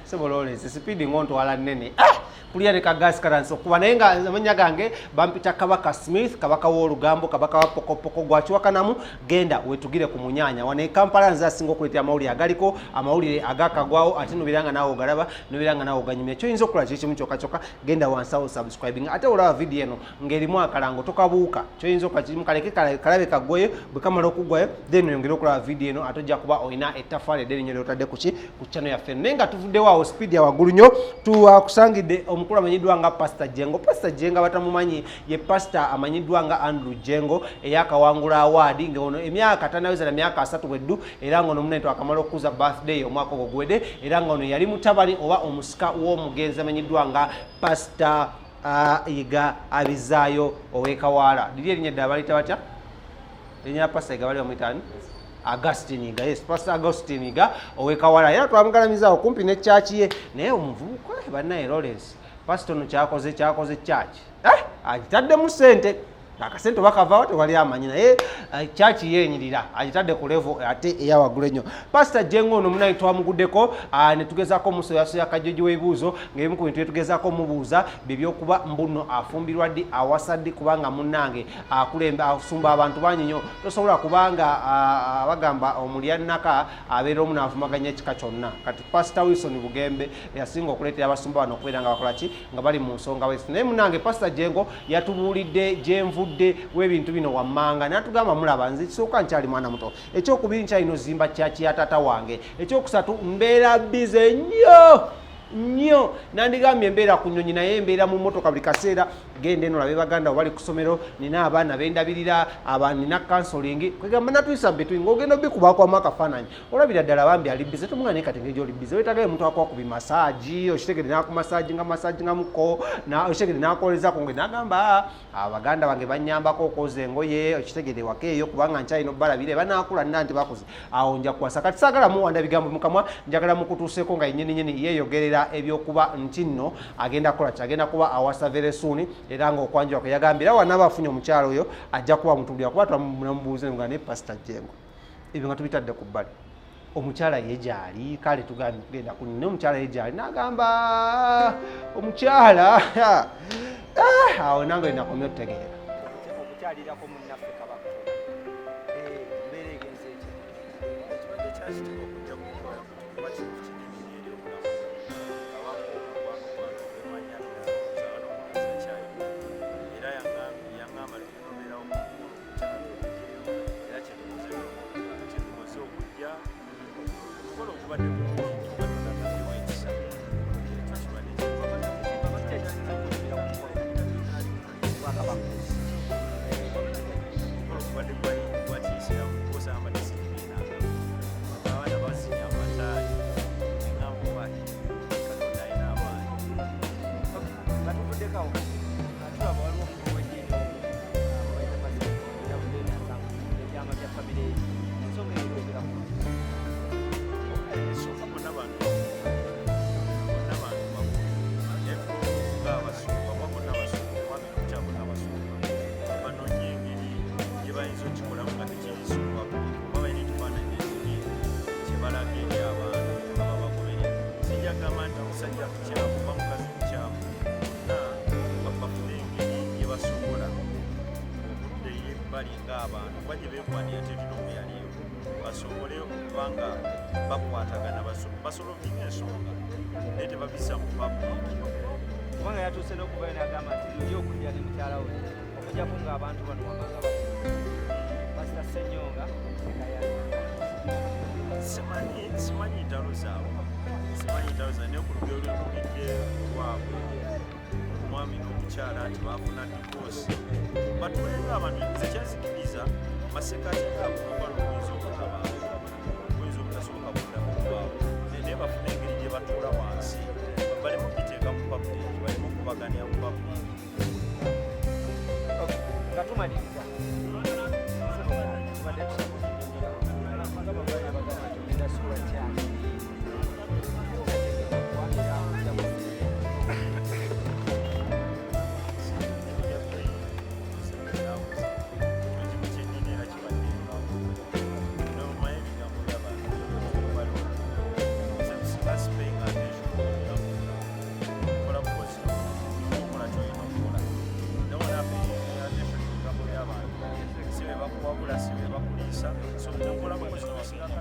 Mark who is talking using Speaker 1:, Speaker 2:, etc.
Speaker 1: Sebolole speeding on to ala nene kulia ne kagas karanso kuba naye nga amanya gange bampita Kabaka Smith kabaka w'olugambo kabaka wa pokopoko gwakiwakanamu genda wetugire ku munyanya wane Kampala nza singo kuletea amawulire agaliko amawulire agakagwawo ate nubiranga nawo galaba nubiranga nawo ganyumya kyo yinza okola kiki mukyokakyoka genda wansawo subscribing ate olaba video eno ngerimu akalango tokabuuka kyo yinza okola kiri mukaleke kalabe kagweyo bwe kamala okugwayo then oyongere okulaba video eno ate ojja kuba oyina ettafaali edde linnyo lyotadde ku channel yaffe naye nga tuvuddewo speed ya waggulu nnyo kusangidde omukulu amanyiddwa nga Pastor Jengo. Pastor Jengo batamumanyi ye pastor amanyiddwa nga Andrew Jengo eyakawangula award ng'ono emyaka tanaweza na myaka 3 weddu era ng'ono munento akamala okuza birthday omwaka ogwedde era ng'ono yali mutabani oba omusika w'omugenzi amanyiddwa nga Pastor Iga Abizaayo ow'Ekawala. Liri erinnya ddala baliyita batya? Erinnya Pastor Iga bali bamuyitani? Augustine Iga, yes, Pastor Augustine Iga ow'Ekawala era twamugalamiza okumpi ne church ye naye omuvubuka bannaye Lawrence pastor no kyakoze church agitaddemu ssente akasente bakavaawo tewali amanyi naye church yenyirira agitadde ku level ate eyawaggulu ennyo. Pastor Jengo ono munayi twamuguddeko ne tugezaako musoyasoya kajoji w'ebibuuzo ng'ebimu ku bintu byetugezaako mubuuza bebyokuba mbuno afumbirwa ddi awasa ddi kubanga munnange asumba abantu bangi nnyo tosobola kubanga bagamba omulyannaka abeera omu n'afumaganya ekika kyonna. Kati Pastor Wilson Bugembe yasinga okuleetera abasumba bano okubeera nga bakola ki nga bali mu nsonga wesi naye munnange Pastor Jengo yatubuulidde gyenvu webintu bino wammanga natugamba mulaba nze kisooka nkyali mwana muto ekyokubiri nkyalina zimba kyaki ya tata wange ekyokusatu mbeera bize nnyo nandigambye embeera ku nnyonyi naye embeera mu motoka buli kaseera genda eno labe baganda bali ku ssomero nina abaana bendabirira nina counseling kwegamba natuyisa between ng'ogenda obikubaakwamu akafaananyi olabira ddala bambi ali bize tomugana naye kati ngeri oli bize wetagaye omuntu akuwa ku bimasaaji okitegere n'akumasaaji nga muko okitegere n'akolezako nge n'agamba abaganda bange bannyambako okwoza engoye okitegere waka eyo kubanga nkyalina obbalabire banaakula nina nti bakoze awo nja kuwasa kati saagala muwanda bigambo mukamwa njagala mukutuuseeko nga yennyini yeeyogerera ebyokuba nti nno agenda kukola ki agenda kuba awasa very soon era nga okwanjula kwe yagambira wanaaba afunye omukyalo oyo ajja kuba mutulira kuba twamubuuze nga ne Pastor Jengo ebyo nga tubitadde ku bbali omukyala ye gyali kale tugambye kugenda kunina omukyala ye gyali n'agamba omukyala awo nange nakomye otutegeera okukyalirako munnaffe Kabaka mbeera egenze ekyo ekibadde kyakitibwa okujja kukola kuba kintu kinene eri obulamu era yaŋŋamba linobeerawo mukulu omukyala era kyetukoze okujja okukola okubadde kuwaekisa abantu bajje beekwanira tetulombe yaliyo basobole okubanga bakwatagana basolovinga ensonga naye tebabisa mu public kubanga yatuuse n'okubayo n'agamba nti lyo okujja ne mukyala we okujjako ng'abantu bano wamanga Pastor Senyonga simanyi ntalo zaabwe naye ku lugero lwekubidde lwabwe omwami n'omukyala nti baafuna divorce batulenga abantu nze kyansikiriza masekati gaabo okukola obuyinza obutaba obuyinza obutasoboka buddamu kubaawo naye bafuna engeri gye batuula wansi balemu kugiteeka mu public balemu okubaganira mu public nga tumaliriza
Speaker 2: bwe bakuliisa so kyokolako kino wasigaka